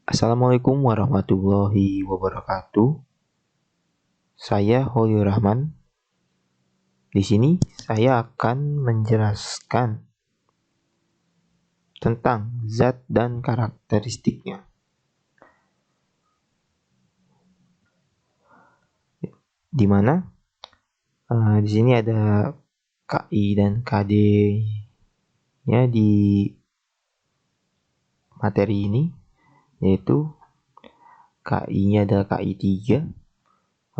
Assalamualaikum warahmatullahi wabarakatuh. Saya Holil Rahman. Di sini saya akan menjelaskan tentang zat dan karakteristiknya. Di mana di sini ada KI dan KD-nya di materi ini, yaitu KI-nya adalah KI 3,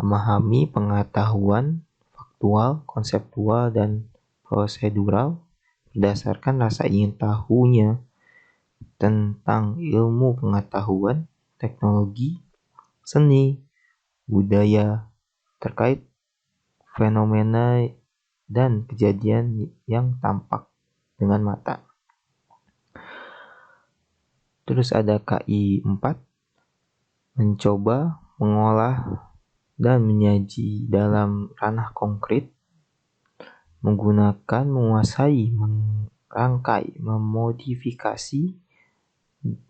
memahami pengetahuan faktual, konseptual, dan prosedural berdasarkan rasa ingin tahunya tentang ilmu pengetahuan, teknologi, seni, budaya, terkait fenomena dan kejadian yang tampak dengan mata. Terus ada KI 4, mencoba, mengolah, dan menyaji dalam ranah konkret, menggunakan, menguasai, merangkai, memodifikasi,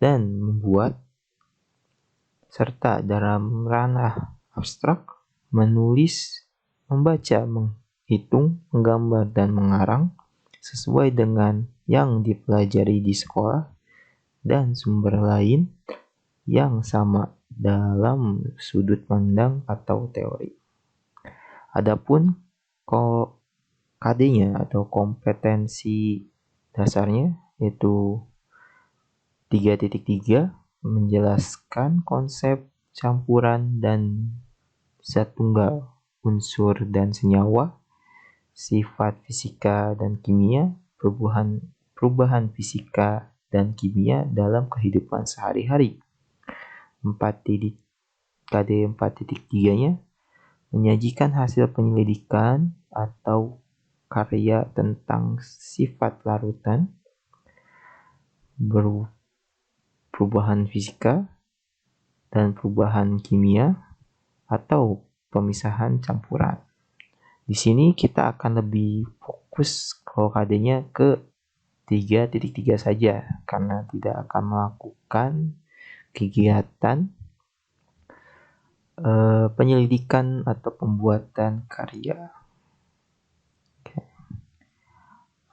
dan membuat, serta dalam ranah abstrak, menulis, membaca, menghitung, menggambar, dan mengarang sesuai dengan yang dipelajari di sekolah dan sumber lain yang sama dalam sudut pandang atau teori. Adapun KD-nya atau kompetensi dasarnya yaitu 3.3, menjelaskan konsep campuran dan zat tunggal, unsur dan senyawa, sifat fisika dan kimia, perubahan fisika dan kimia dalam kehidupan sehari-hari. KD 4.3-nya menyajikan hasil penyelidikan atau karya tentang sifat larutan, perubahan fisika, dan perubahan kimia atau pemisahan campuran. Di sini kita akan lebih fokus kalau KD-nya ke 3.3 saja karena tidak akan melakukan kegiatan penyelidikan atau pembuatan karya.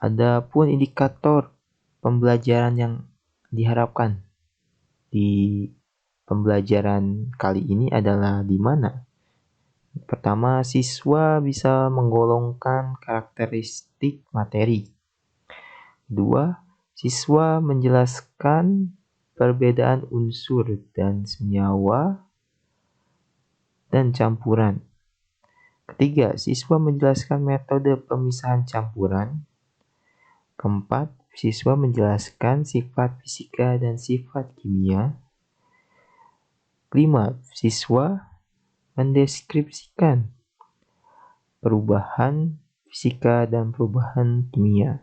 Adapun indikator pembelajaran yang diharapkan di pembelajaran kali ini adalah di mana pertama, siswa bisa menggolongkan karakteristik materi. Kedua, siswa menjelaskan perbedaan unsur dan senyawa dan campuran. Ketiga, siswa menjelaskan metode pemisahan campuran. Keempat, siswa menjelaskan sifat fisika dan sifat kimia. Kelima, siswa mendeskripsikan perubahan fisika dan perubahan kimia.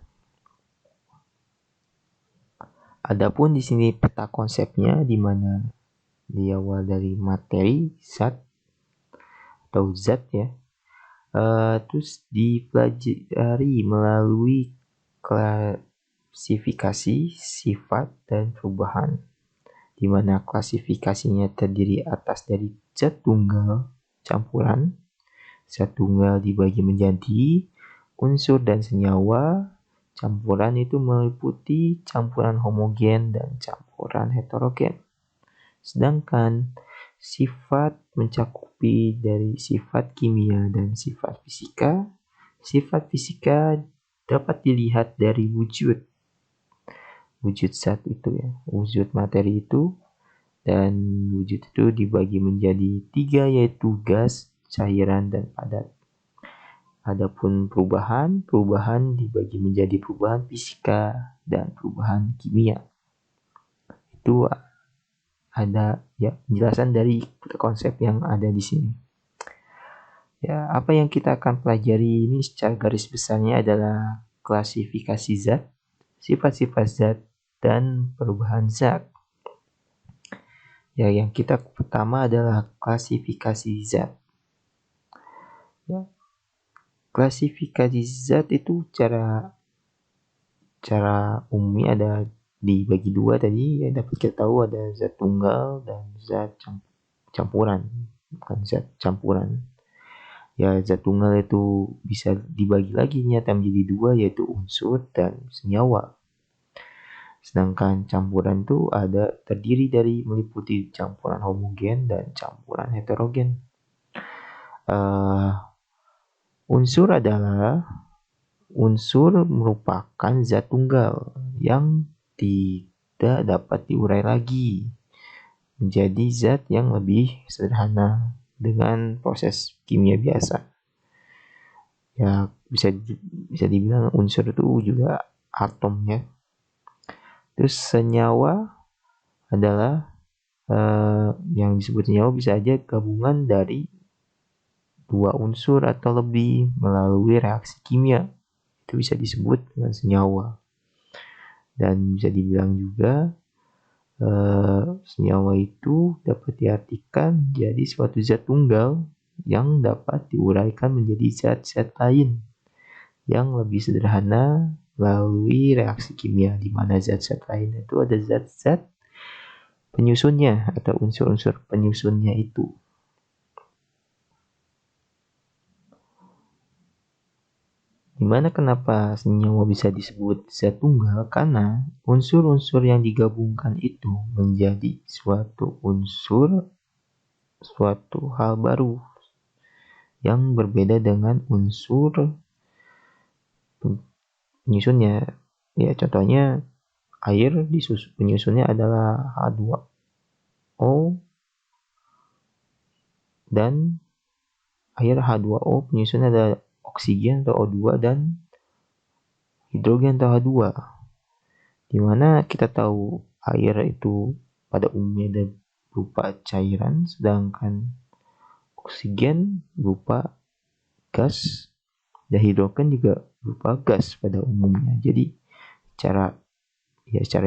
Adapun di sini peta konsepnya di mana diawal dari materi zat atau zat ya. Terus dipelajari melalui klasifikasi sifat dan perubahan, di mana klasifikasinya terdiri atas dari zat tunggal, campuran, zat tunggal dibagi menjadi unsur dan senyawa. Campuran itu meliputi campuran homogen dan campuran heterogen. Sedangkan sifat mencakupi dari sifat kimia dan sifat fisika. Sifat fisika dapat dilihat dari wujud zat itu ya, wujud materi itu, dan wujud itu dibagi menjadi 3 yaitu gas, cairan, dan padat. Adapun perubahan dibagi menjadi perubahan fisika dan perubahan kimia. Itu ada ya penjelasan dari konsep yang ada di sini. Ya, apa yang kita akan pelajari ini secara garis besarnya adalah klasifikasi zat, sifat-sifat zat, dan perubahan zat. Ya, yang kita pertama adalah klasifikasi zat. Ya, klasifikasi zat itu cara umumnya ada dibagi dua tadi, ya dapat kita tahu ada zat tunggal dan zat campuran, bukan zat campuran. Ya, zat tunggal itu bisa dibagi lagi nyata menjadi dua, yaitu unsur dan senyawa. Sedangkan campuran itu terdiri dari meliputi campuran homogen dan campuran heterogen. Unsur merupakan zat tunggal yang tidak dapat diurai lagi menjadi zat yang lebih sederhana dengan proses kimia biasa. Ya, bisa dibilang unsur itu juga atomnya. Terus senyawa adalah yang disebut senyawa bisa aja gabungan dari dua unsur atau lebih melalui reaksi kimia. Itu bisa disebut dengan senyawa. Dan bisa dibilang juga senyawa itu dapat diartikan jadi suatu zat tunggal yang dapat diuraikan menjadi zat-zat lain yang lebih sederhana melalui reaksi kimia, di mana zat-zat lain itu ada zat-zat penyusunnya atau unsur-unsur penyusunnya itu. Dimana kenapa senyawa bisa disebut zat tunggal? Karena unsur-unsur yang digabungkan itu menjadi suatu hal baru yang berbeda dengan unsur penyusunnya. Ya, contohnya air penyusunnya adalah H2O dan air H2O penyusunnya adalah oksigen atau O2 dan hidrogen atau H2. Dimana kita tahu air itu pada umumnya berupa cairan, sedangkan oksigen berupa gas dan hidrogen juga berupa gas pada umumnya. Jadi secara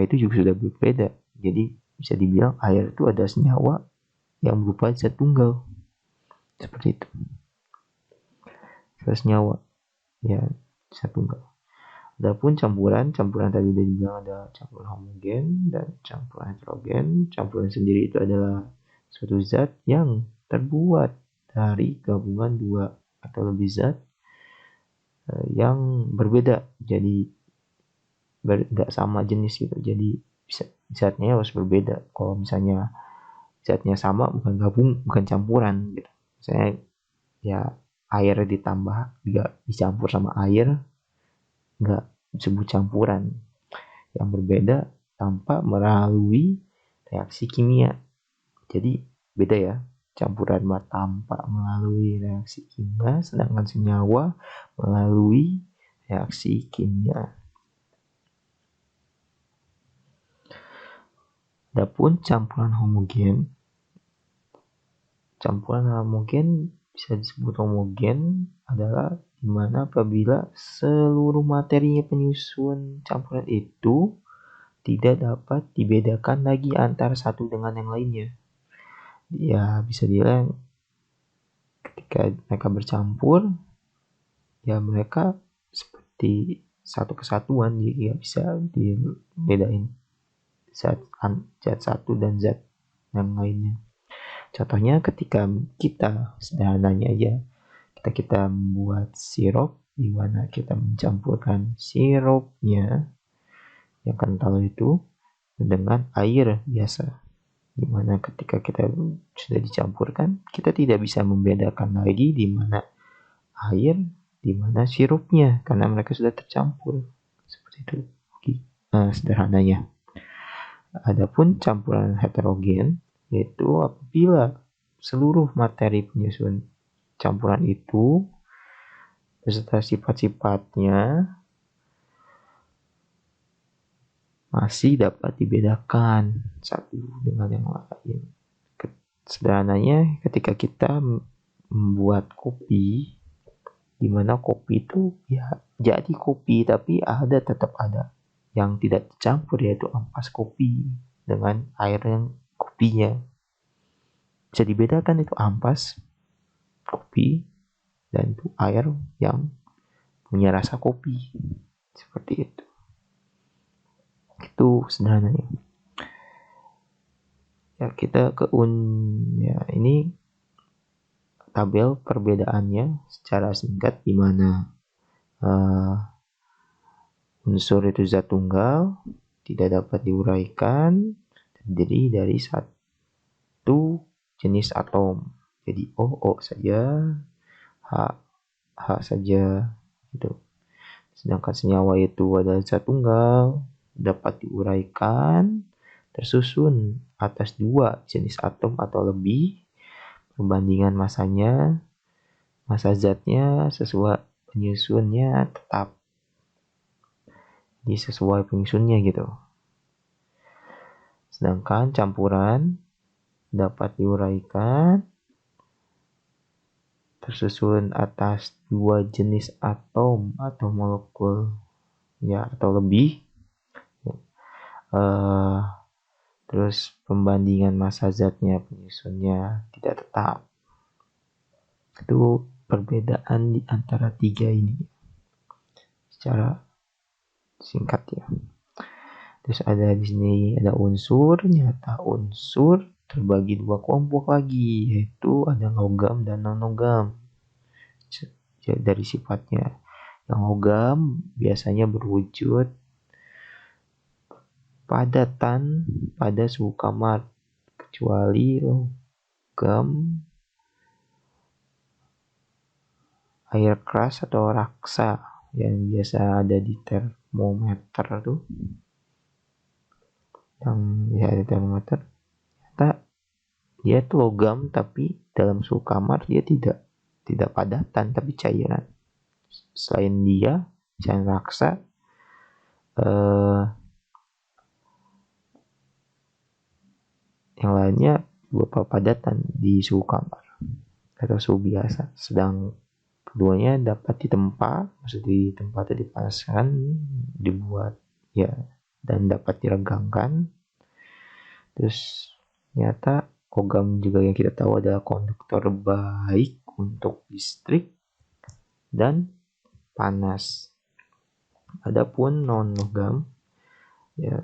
itu juga sudah berbeda. Jadi bisa dibilang air itu ada senyawa yang berupa zat tunggal. Seperti itu. Senyawa ya zat tunggal. Adapun campuran tadi udah dibilang ada campuran homogen dan campuran heterogen. Campuran sendiri itu adalah suatu zat yang terbuat dari gabungan dua atau lebih zat yang berbeda, jadi nggak sama jenis gitu. Jadi zatnya harus berbeda. Kalau misalnya zatnya sama, bukan campuran gitu. Misalnya ya air dicampur sama air, nggak disebut campuran. Yang berbeda tanpa melalui reaksi kimia. Jadi beda ya, campuran tanpa melalui reaksi kimia, sedangkan senyawa melalui reaksi kimia. Adapun campuran homogen bisa disebut homogen adalah dimana apabila seluruh materinya penyusun campuran itu tidak dapat dibedakan lagi antara satu dengan yang lainnya. Ya, bisa dibilang ketika mereka bercampur, ya mereka seperti satu kesatuan, jadi nggak bisa dibedain zat satu dan zat yang lainnya. Contohnya ketika sederhananya aja, kita membuat sirup, di mana kita mencampurkan sirupnya yang kental itu dengan air biasa, di mana ketika kita sudah dicampurkan, kita tidak bisa membedakan lagi di mana air, di mana sirupnya, karena mereka sudah tercampur. Seperti itu sederhananya. Adapun campuran heterogen yaitu apabila seluruh materi penyusun campuran itu beserta sifat-sifatnya masih dapat dibedakan satu dengan yang lain. Sederhananya ketika kita membuat kopi, di mana kopi itu ya jadi kopi, tapi tetap ada yang tidak dicampur, yaitu ampas kopi dengan air yang kopinya. Bisa dibedakan itu ampas kopi dan itu air yang punya rasa kopi. Seperti itu. Itu sederhananya. Ya, kita ya ini tabel perbedaannya secara singkat, di mana unsur itu zat tunggal, tidak dapat diuraikan, terdiri dari satu jenis atom. Jadi O saja, H saja, gitu. Sedangkan senyawa itu adalah zat tunggal, dapat diuraikan, tersusun atas dua jenis atom atau lebih, perbandingan masanya, massa zatnya sesuai penyusunnya tetap. Jadi sesuai penyusunnya gitu. Sedangkan campuran dapat diuraikan, tersusun atas dua jenis atom atau molekul ya atau lebih. Terus pembandingan massa zatnya, penyusunnya tidak tetap. Itu perbedaan di antara tiga ini secara singkat ya. Terus ada di sini ada unsur, nyata unsur terbagi dua kelompok lagi, yaitu ada logam dan non-logam. Dari sifatnya, yang logam biasanya berwujud padatan pada suhu kamar, kecuali logam air keras atau raksa yang biasa ada di termometer tuh, yang ya di termometer, ternyata dia tuh logam tapi dalam suhu kamar dia tidak padatan tapi cairan. Selain dia, selain raksa, yang lainnya berupa padatan di suhu kamar atau suhu biasa. Sedang keduanya dapat ditempa, maksudnya ditempatnya dipanaskan, dibuat ya, dan dapat diregangkan. Terus ternyata logam juga yang kita tahu adalah konduktor baik untuk listrik dan panas. Adapun non-logam ya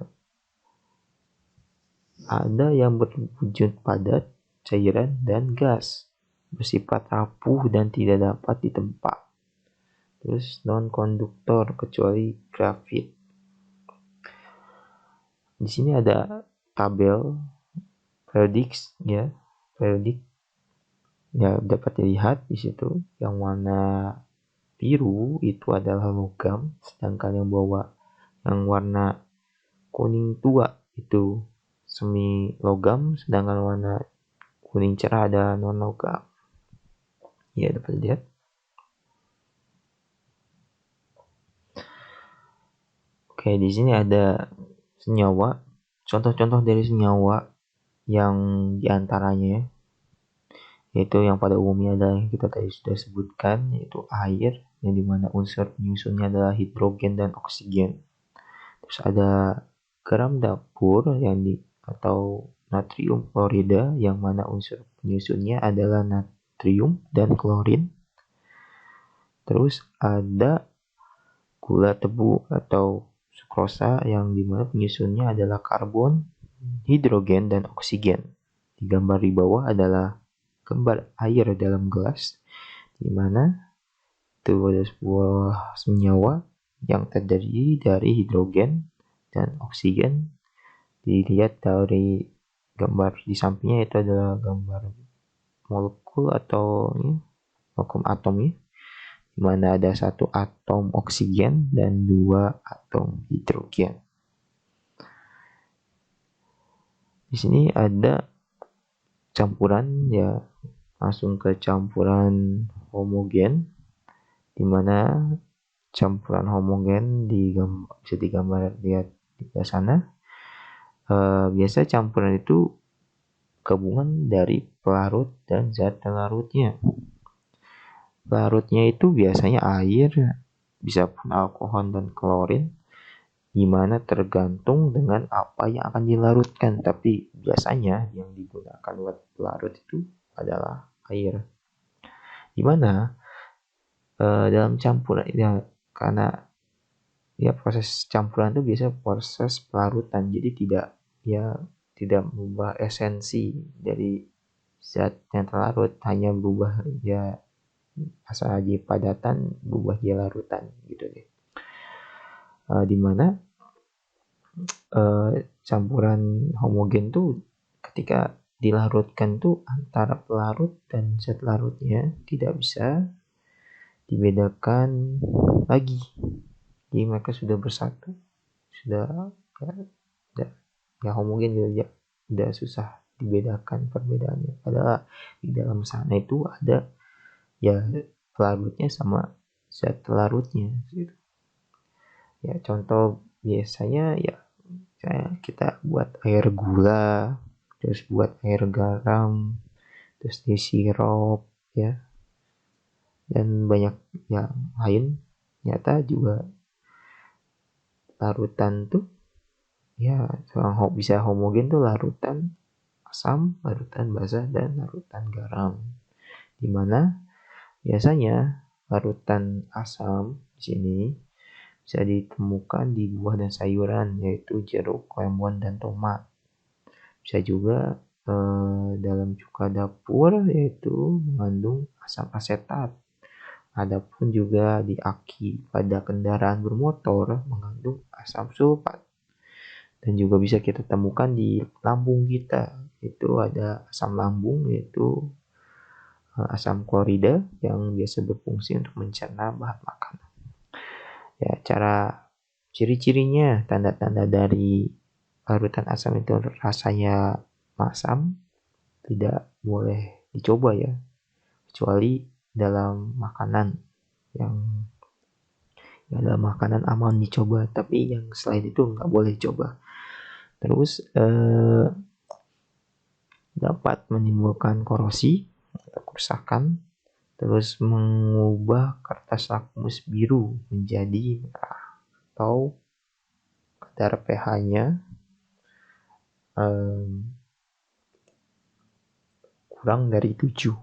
ada yang berwujud padat, cairan, dan gas, bersifat rapuh dan tidak dapat ditempa. Terus non-konduktor kecuali grafit. Di sini ada tabel periodik ya, dapat dilihat di situ. Yang warna biru itu adalah logam, sedangkan yang warna kuning tua itu semi logam, sedangkan warna kuning cerah ada non logam. Ya, dapat dilihat. Oke, di sini ada senyawa, contoh-contoh dari senyawa yang diantaranya, yaitu yang pada umumnya adalah yang kita tadi sudah sebutkan, yaitu air, yang dimana unsur penyusunnya adalah hidrogen dan oksigen. Terus ada garam dapur atau natrium klorida, yang mana unsur penyusunnya adalah natrium dan klorin. Terus ada gula tebu atau sukrosa, yang dimana penyusunnya adalah karbon, hidrogen, dan oksigen. Di gambar di bawah adalah gambar air dalam gelas, di mana itu ada sebuah senyawa yang terdiri dari hidrogen dan oksigen. Dilihat dari gambar di sampingnya, itu adalah gambar molekul atau molekul atomnya, di mana ada satu atom oksigen dan dua atom hidrogen. Di sini ada campuran ya, langsung ke campuran homogen, di mana campuran homogen bisa digambar lihat di sana. Biasa campuran itu gabungan dari pelarut dan zat pelarutnya. Pelarutnya itu biasanya air, bisa pun alkohol dan klorin, dimana tergantung dengan apa yang akan dilarutkan. Tapi biasanya yang digunakan buat pelarut itu adalah air. Dimana dalam campuran ya, karena ya proses campuran itu biasanya proses pelarutan, jadi tidak mengubah esensi dari zat yang terlarut, hanya berubah ya asal aja padatan, berubah dia larutan gitu deh. Dimana campuran homogen tuh ketika dilarutkan tuh antara pelarut dan zat larutnya tidak bisa dibedakan lagi. Jadi mereka sudah bersatu, sudah ya homogen gitu ya, udah susah dibedakan perbedaannya. Padahal di dalam sana itu ada ya pelarutnya sama zat larutnya gitu. Ya contoh biasanya ya kita buat air gula, terus buat air garam, terus di sirup ya, dan banyak yang lain. Ternyata juga larutan tuh ya bisa homogen tuh larutan asam, larutan basa, dan larutan garam. Dimana biasanya larutan asam di sini bisa ditemukan di buah dan sayuran, yaitu jeruk, lemon, dan tomat. Bisa juga dalam cuka dapur, yaitu mengandung asam asetat. Adapun juga di aki pada kendaraan bermotor mengandung asam sulfat. Dan juga bisa kita temukan di lambung kita, itu ada asam lambung, yaitu asam klorida yang biasa berfungsi untuk mencerna bahan makanan. Ya, cara ciri-cirinya, tanda-tanda dari larutan asam itu rasanya masam, tidak boleh dicoba ya, kecuali dalam makanan yang dalam makanan aman dicoba, tapi yang selain itu nggak boleh dicoba. Terus dapat menimbulkan korosi atau kerusakan, terus mengubah kertas lakmus biru menjadi merah, atau kadar pH-nya kurang dari 7.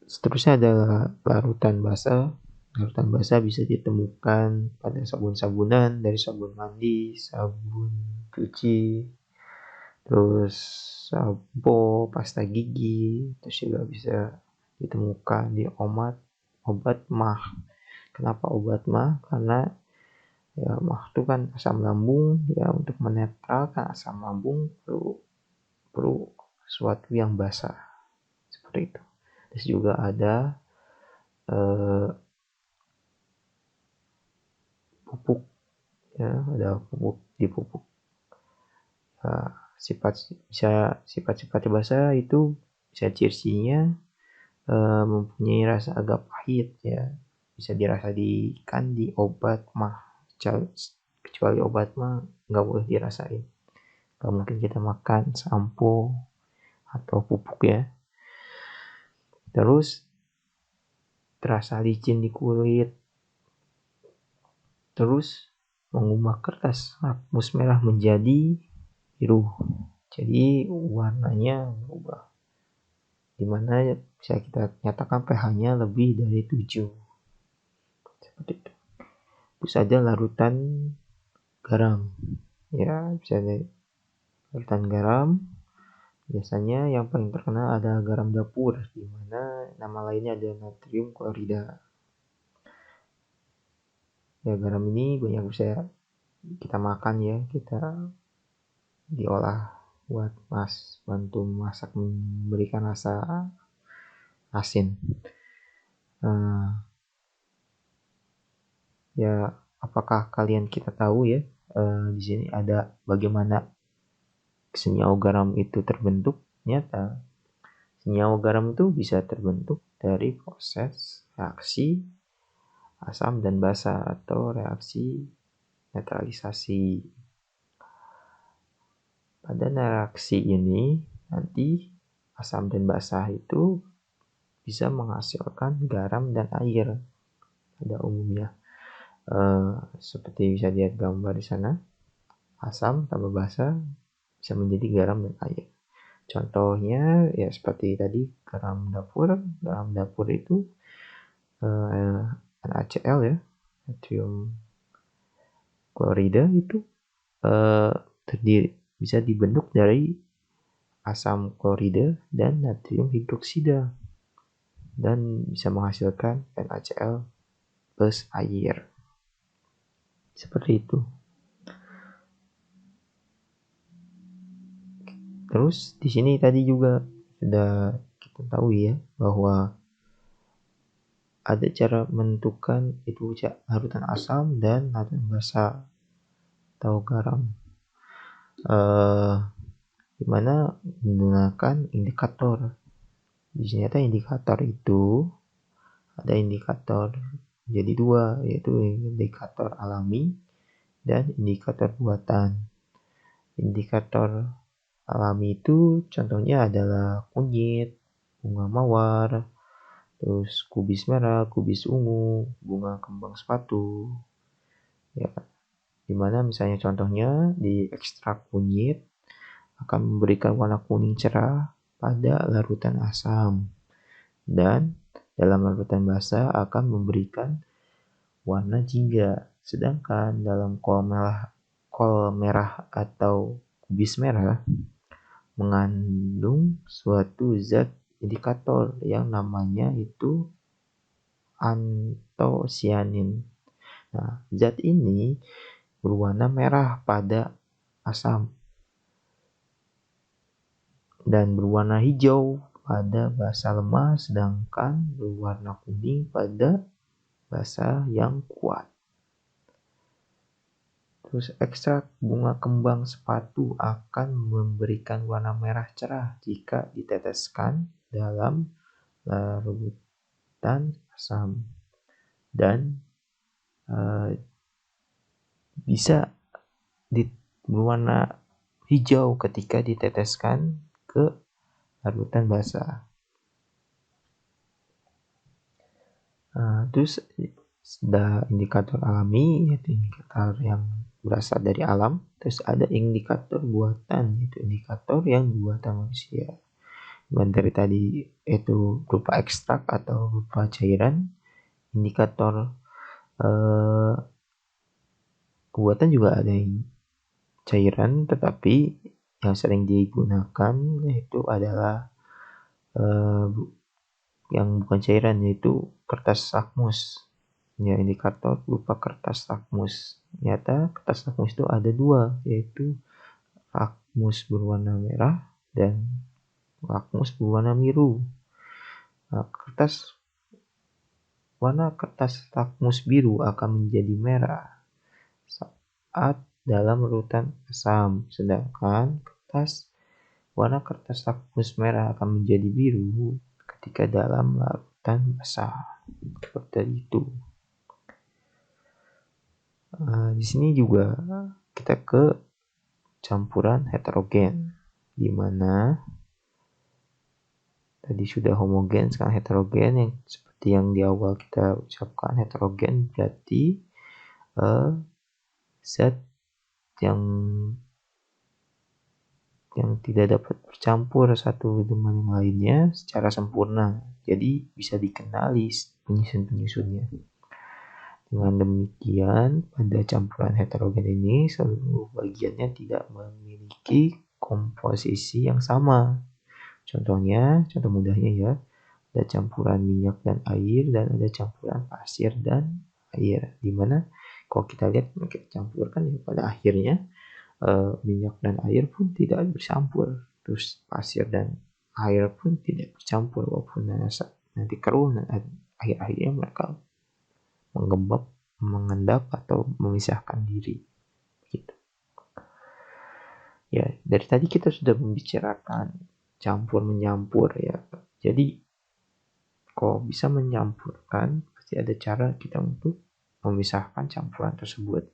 Seterusnya adalah larutan basa. Larutan basa bisa ditemukan pada sabun-sabunan, dari sabun mandi, sabun cuci, terus sampo, pasta gigi, terus juga bisa ditemukan di obat mah. Kenapa obat mah? Karena ya mah itu kan asam lambung, ya untuk menetralkan asam lambung perlu sesuatu yang basah seperti itu. Terus juga ada pupuk ya, ada pupuk di pupuk. Sifat-sifat basah itu bisa cirinya mempunyai rasa agak pahit ya, bisa dirasa di obat mah, kecuali obat mah nggak boleh dirasain, nggak mungkin kita makan sampo atau pupuk ya. Terus terasa licin di kulit, terus mengubah kertas lakmus merah menjadi biru, jadi warnanya berubah, dimana bisa kita nyatakan pH-nya lebih dari 7 seperti itu. Terus ada larutan garam ya, bisa dari larutan garam. Biasanya yang paling terkenal ada garam dapur, di mana nama lainnya ada natrium klorida. Ya, garam ini banyak bisa kita makan ya, kita diolah buat bantu masak, memberikan rasa asin. Ya, apakah kalian kita tahu ya di sini ada bagaimana senyawa garam itu terbentuk? Nyata senyawa garam itu bisa terbentuk dari proses reaksi asam dan basa atau reaksi netralisasi. Pada reaksi ini nanti asam dan basa itu bisa menghasilkan garam dan air pada umumnya. Seperti bisa lihat gambar di sana, asam tambah basa bisa menjadi garam dan air. Contohnya ya seperti tadi garam dapur. Garam dapur itu NaCl ya, natrium klorida itu bisa dibentuk dari asam klorida dan natrium hidroksida dan bisa menghasilkan NaCl plus air. Seperti itu. Terus di sini tadi juga sudah kita tahu ya bahwa ada cara menentukan itu larutan asam dan larutan basa atau garam. Dimana menggunakan indikator. Di sini ada indikator itu ada indikator jadi dua, yaitu indikator alami dan indikator buatan. Indikator alami itu contohnya adalah kunyit, bunga mawar, terus kubis merah, kubis ungu, bunga kembang sepatu. Ya, dimana misalnya contohnya di ekstrak kunyit akan memberikan warna kuning cerah pada larutan asam dan dalam larutan basa akan memberikan warna jingga. Sedangkan dalam kol merah atau kubis merah mengandung suatu zat indikator yang namanya itu antosianin. Nah, zat ini berwarna merah pada asam dan berwarna hijau pada basa lemah, sedangkan berwarna kuning pada basa yang kuat. Terus ekstrak bunga kembang sepatu akan memberikan warna merah cerah jika diteteskan dalam larutan asam dan bisa berwarna hijau ketika diteteskan ke larutan basa. Terus sudah indikator alami, yaitu indikator yang berasal dari alam. Terus ada indikator buatan, yaitu indikator yang buatan manusia. Dari tadi itu berupa ekstrak atau berupa cairan. Indikator buatan juga ada yang cairan, tetapi yang sering digunakan yaitu adalah yang bukan cairan, yaitu kertas lakmus. Ya, indikator berupa kertas lakmus. Ternyata kertas lakmus itu ada dua, yaitu lakmus berwarna merah dan lakmus berwarna biru. Nah, warna kertas lakmus biru akan menjadi merah saat dalam larutan asam, sedangkan warna kertas lakmus merah akan menjadi biru ketika dalam larutan basa. Seperti itu. Di sini juga kita ke campuran heterogen, di mana tadi sudah homogen, sekarang heterogen. Yang seperti yang di awal kita ucapkan, heterogen berarti zat yang tidak dapat bercampur satu dengan yang lainnya secara sempurna, jadi bisa dikenali penyusun-penyusunnya. Dengan demikian, pada campuran heterogen ini seluruh bagiannya tidak memiliki komposisi yang sama. Contoh mudahnya ya, ada campuran minyak dan air dan ada campuran pasir dan air. Dimana kalau kita lihat kita campurkan ya pada akhirnya minyak dan air pun tidak bercampur, terus pasir dan air pun tidak bercampur, walaupun nanti keruh dan akhir-akhirnya mereka mengendap atau memisahkan diri gitu. Ya, dari tadi kita sudah membicarakan campur menyampur ya. Jadi kalau bisa menyampurkan, pasti ada cara kita untuk memisahkan campuran tersebut.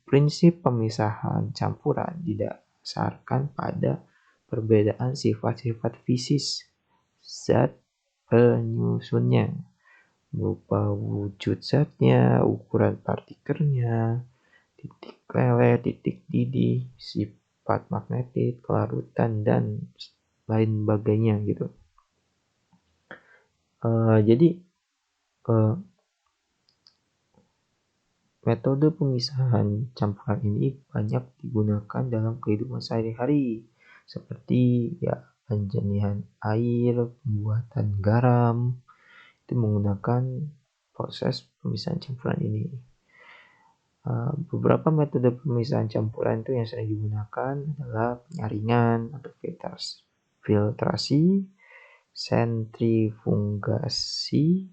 Prinsip pemisahan campuran didasarkan pada perbedaan sifat-sifat fisik zat penyusunnya, berupa wujud zatnya, ukuran partikelnya, titik leleh, titik didih, sifat magnetit, kelarutan, dan lain sebagainya gitu. Jadi metode pemisahan campuran ini banyak digunakan dalam kehidupan sehari-hari, seperti ya penjernihan air, pembuatan garam, itu menggunakan proses pemisahan campuran ini. Beberapa metode pemisahan campuran itu yang sering digunakan adalah penyaringan atau filtrasi, sentrifugasi,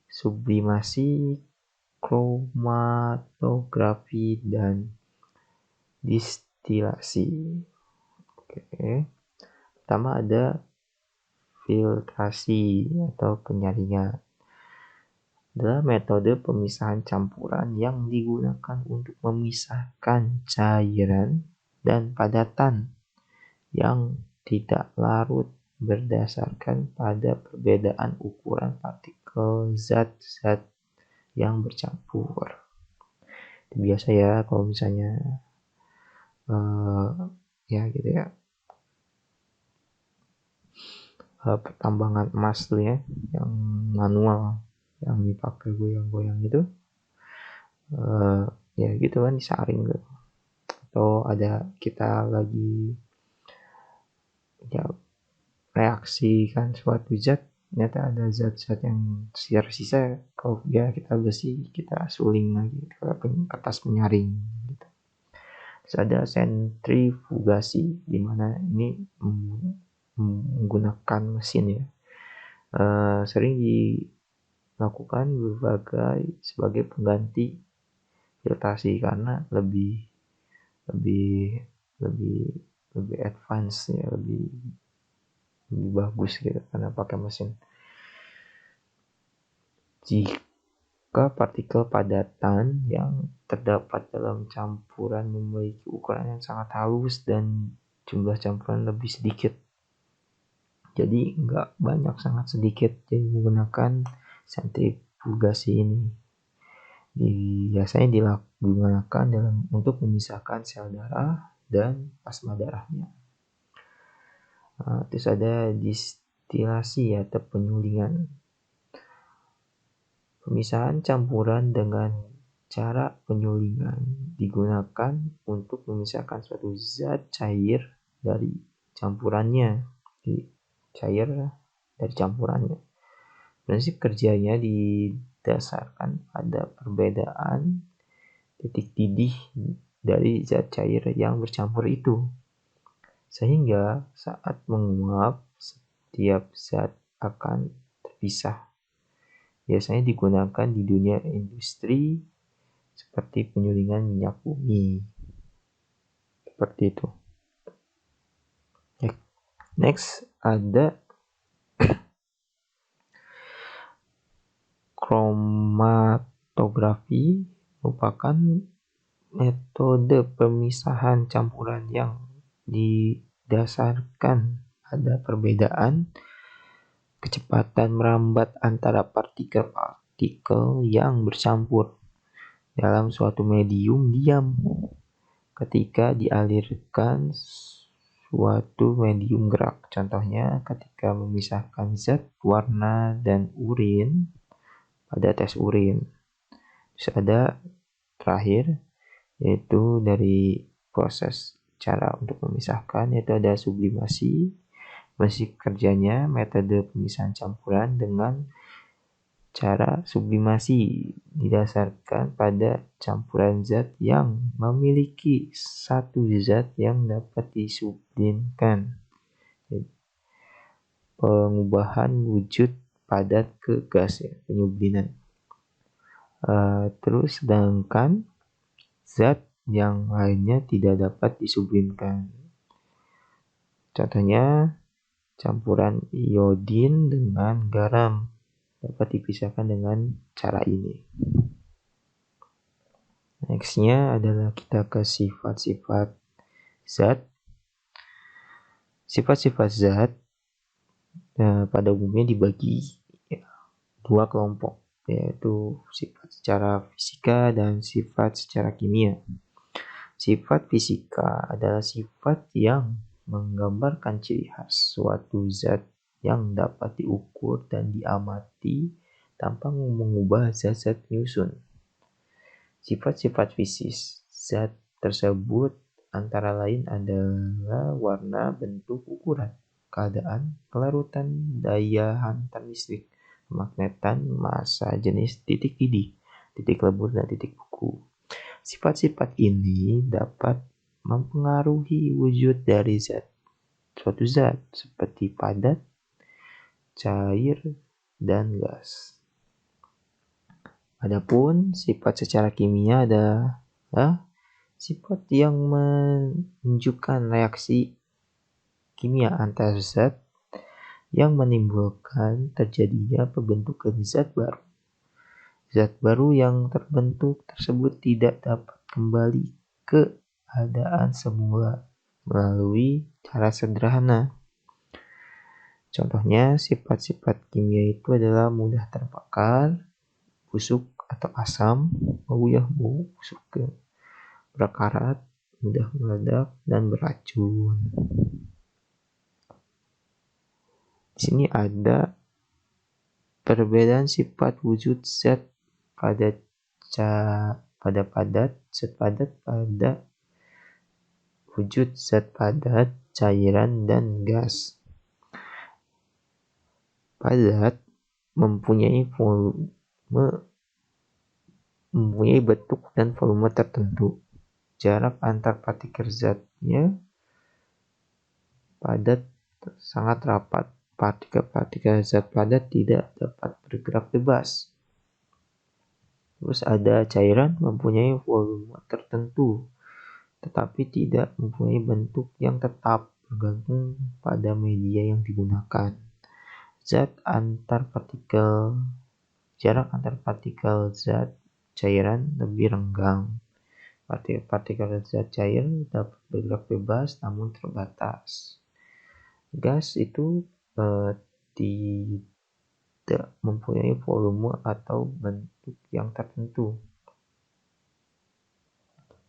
sublimasi, kromatografi, dan distilasi. Oke. Pertama ada filtrasi atau penyaringan. Adalah metode pemisahan campuran yang digunakan untuk memisahkan cairan dan padatan yang tidak larut berdasarkan pada perbedaan ukuran partikel zat-zat yang bercampur. Itu biasa ya kalau misalnya ya gitu ya, pertambangan emas tuh ya, yang manual, yang dipakai goyang-goyang itu, ya gitu kan, disaring gitu. Atau ada kita lagi ya reaksi kan suatu zat, ternyata ada zat-zat yang tersisa, kalau ya kita bersih, kita suling lagi ke kertas penyaring gitu. Terus ada sentrifugasi, dimana ini menggunakan mesin ya, sering dilakukan sebagai pengganti filtrasi karena lebih advance ya, lebih bagus gitu karena pakai mesin. Jika partikel padatan yang terdapat dalam campuran memiliki ukuran yang sangat halus dan jumlah campuran lebih sedikit, jadi nggak banyak, sangat sedikit, jadi menggunakan sentrifugasi ini biasanya digunakan untuk memisahkan sel darah dan plasma darahnya. Terus ada distilasi atau penyulingan. Pemisahan campuran dengan cara penyulingan digunakan untuk memisahkan suatu zat cair dari campurannya. Prinsip kerjanya didasarkan pada perbedaan titik didih dari zat cair yang bercampur itu, sehingga saat menguap setiap zat akan terpisah. Biasanya digunakan di dunia industri seperti penyulingan minyak bumi. Seperti itu. Next ada kromatografi, merupakan metode pemisahan campuran yang didasarkan pada perbedaan kecepatan merambat antara partikel-partikel yang bercampur dalam suatu medium diam ketika dialirkan suatu medium gerak. Contohnya ketika memisahkan zat, warna, dan urin pada tes urin. Terus ada terakhir, yaitu dari proses cara untuk memisahkan, yaitu ada sublimasi. Prinsip kerjanya metode pemisahan campuran dengan cara sublimasi didasarkan pada campuran zat yang memiliki satu zat yang dapat disublimkan. Pengubahan wujud padat ke gas ya, penyublinan. Terus sedangkan zat yang lainnya tidak dapat disublimkan. Contohnya campuran iodin dengan garam dapat dipisahkan dengan cara ini. Nextnya adalah kita ke sifat-sifat zat. Sifat-sifat zat pada umumnya dibagi dua kelompok, yaitu sifat secara fisika dan sifat secara kimia. Sifat fisika adalah sifat yang menggambarkan ciri khas suatu zat yang dapat diukur dan diamati tanpa mengubah zat-zat penyusun. Sifat-sifat fisik zat tersebut antara lain adalah warna, bentuk, ukuran, keadaan, kelarutan, daya hantar listrik, magnetan, massa, jenis titik didih, titik lebur, dan titik buku. Sifat-sifat ini dapat mempengaruhi wujud dari suatu zat seperti padat, cair, dan gas. Adapun sifat secara kimia adalah sifat yang menunjukkan reaksi kimia antar zat yang menimbulkan terjadinya pembentukan zat baru. Zat baru yang terbentuk tersebut tidak dapat kembali ke keadaan semula melalui cara sederhana. Contohnya, sifat-sifat kimia itu adalah mudah terbakar, busuk atau asam, bau busuk, berkarat, mudah meledak, dan beracun. Di sini ada perbedaan sifat wujud zat pada wujud zat padat, cairan, dan gas. Padat mempunyai bentuk dan volume tertentu. Jarak antar partikel zatnya padat sangat rapat. Partikel-partikel zat padat tidak dapat bergerak bebas. Terus ada cairan mempunyai volume tertentu, tetapi tidak mempunyai bentuk yang tetap bergantung pada media yang digunakan. Jarak antar partikel zat cairan lebih renggang. Partikel zat cair dapat bergerak bebas namun terbatas. Gas itu tidak mempunyai volume atau bentuk yang tertentu.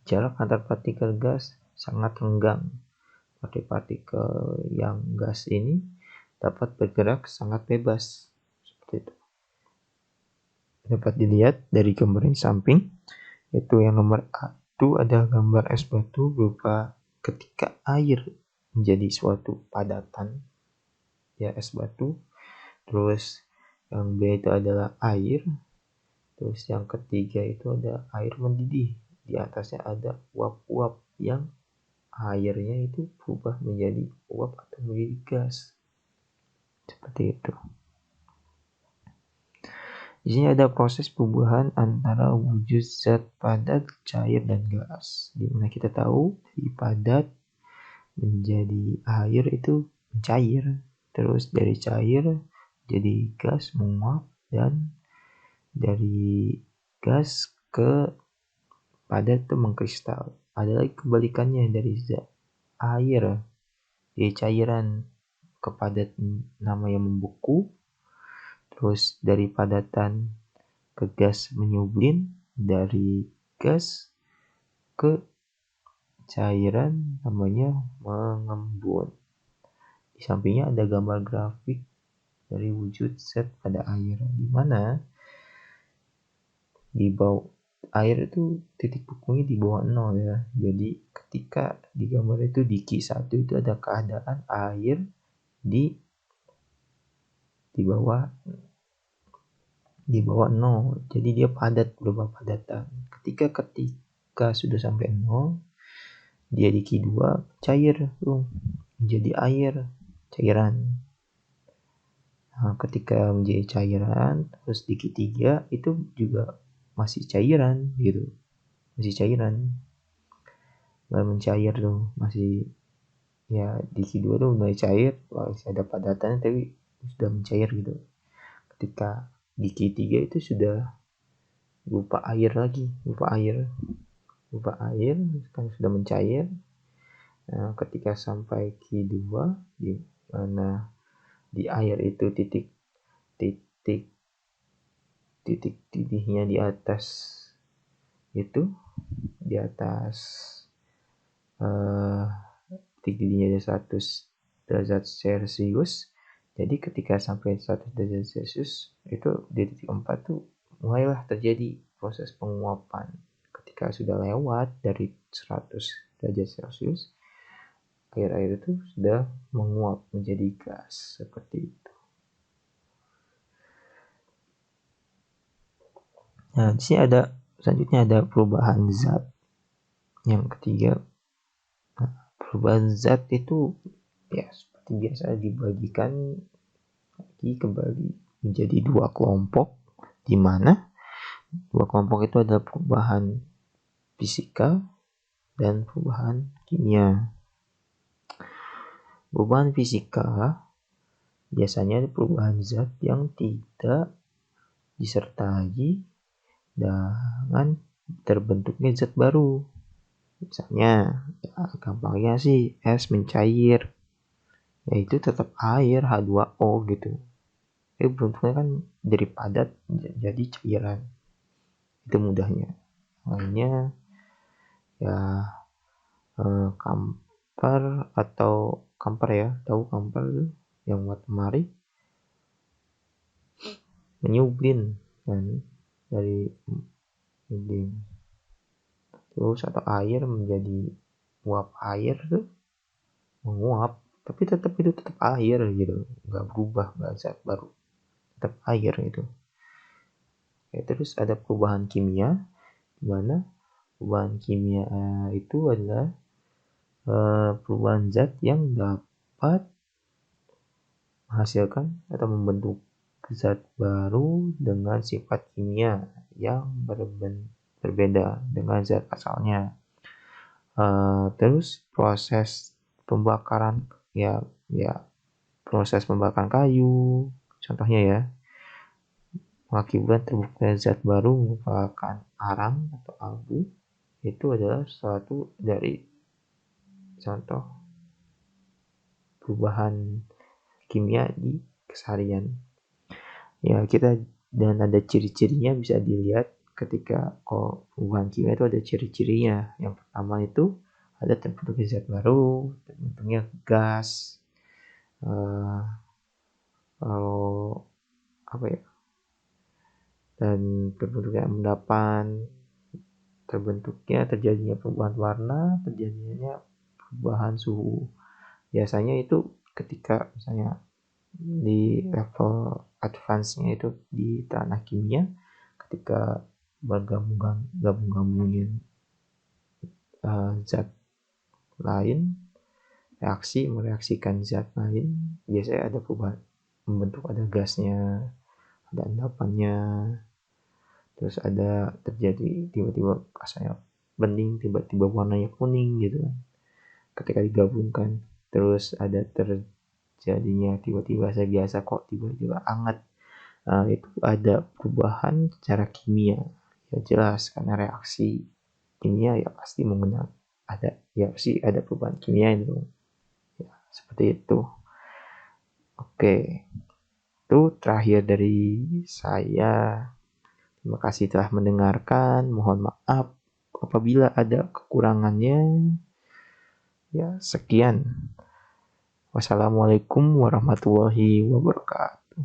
Jarak antar partikel gas sangat renggang. Partikel yang gas ini dapat bergerak sangat bebas. Seperti itu. Dapat dilihat dari gambar yang samping, yaitu yang nomor A itu ada gambar es batu berupa ketika air menjadi suatu padatan, ya es batu. Terus yang B itu adalah air. Terus yang ketiga itu ada air mendidih. Di atasnya ada uap-uap yang airnya itu berubah menjadi uap atau menjadi gas. Seperti itu. Di sini ada proses perubahan antara wujud zat padat, cair, dan gas. Di mana kita tahu dari padat menjadi air itu mencair. Terus dari cair jadi gas menguap, dan dari gas ke padat itu mengkristal. Ada lagi kebalikannya dari zat air dari cairan ke padat namanya membeku. Terus dari padatan ke gas menyublin, dari gas ke cairan namanya mengembun. Di sampingnya ada gambar grafik dari wujud zat pada air, di mana di bawah air itu titik bekunya di bawah 0 ya. Jadi ketika di gambar itu di Q1 itu ada keadaan air di bawah 0. Jadi dia padat, berubah padatan. Ketika sudah sampai 0, dia di Q2 cair tuh, menjadi air, cairan. Nah, ketika menjadi cairan, terus di Q3 itu juga masih cairan gitu. Masih cairan. Mulai mencair tuh, masih ya di Q2 tuh mulai cair, masih ada padatan tapi sudah mencair gitu. Ketika di Q3 itu sudah berupa air lagi, berupa air kan sudah mencair. Nah, ketika sampai Q2 di mana di air itu titik didihnya di atas itu, di atas titik didihnya ada 100 derajat Celcius. Jadi ketika sampai 100 derajat Celcius itu di titik 4 tuh mulailah terjadi proses penguapan. Ketika sudah lewat dari 100 derajat Celcius, air itu sudah menguap menjadi gas seperti itu. Nah, di sini selanjutnya ada perubahan zat. Yang ketiga, perubahan zat itu ya seperti biasa dibagikan lagi kembali menjadi 2 kelompok, di mana 2 kelompok itu adalah perubahan fisika dan perubahan kimia. Perubahan fisika biasanya perubahan zat yang tidak disertai dengan terbentuknya zat baru. Misalnya, gampangnya sih es mencair, yaitu tetap air H2O gitu. Bentuknya kan dari padat jadi cairan. Itu mudahnya. Lainnya ya kamper atau kamper ya, tahu kamper tuh yang buat lemari, menyublin kan dari sublin. Terus atau air menjadi uap air tuh menguap, tapi tetap air gitu, nggak berubah, nggak zat baru, tetap air gitu. Ya, terus ada perubahan kimia, di mana perubahan kimia itu adalah perubahan zat yang dapat menghasilkan atau membentuk zat baru dengan sifat kimia yang berbeda dengan zat asalnya. Terus proses pembakaran ya proses pembakaran kayu contohnya ya, mengakibatkan terbentuknya zat baru merupakan arang atau abu. Itu adalah suatu dari contoh perubahan kimia di keseharian ya kita, dan ada ciri-cirinya bisa dilihat ketika perubahan kimia itu ada ciri-cirinya. Yang pertama itu ada terbentuknya zat baru, terbentuknya gas, kalau apa ya, dan terbentuknya endapan, terjadinya perubahan warna, terjadinya perubahan suhu. Biasanya itu ketika misalnya di level advance-nya itu di tanah kimia, ketika gabungin zat lain, mereaksikan zat lain, biasanya ada perubahan membentuk, ada gasnya, ada endapannya, terus ada terjadi tiba-tiba rasanya bening, tiba-tiba warnanya kuning gitu kan ketika digabungkan. Terus ada terjadinya tiba-tiba saya biasa kok tiba-tiba hangat. Itu ada perubahan secara kimia ya, jelas karena reaksi kimia ya pasti menggunakan ada perubahan kimia itu ya, seperti itu. Oke, itu terakhir dari saya. Terima kasih telah mendengarkan. Mohon maaf apabila ada kekurangannya. Ya, sekian. Wassalamualaikum warahmatullahi wabarakatuh.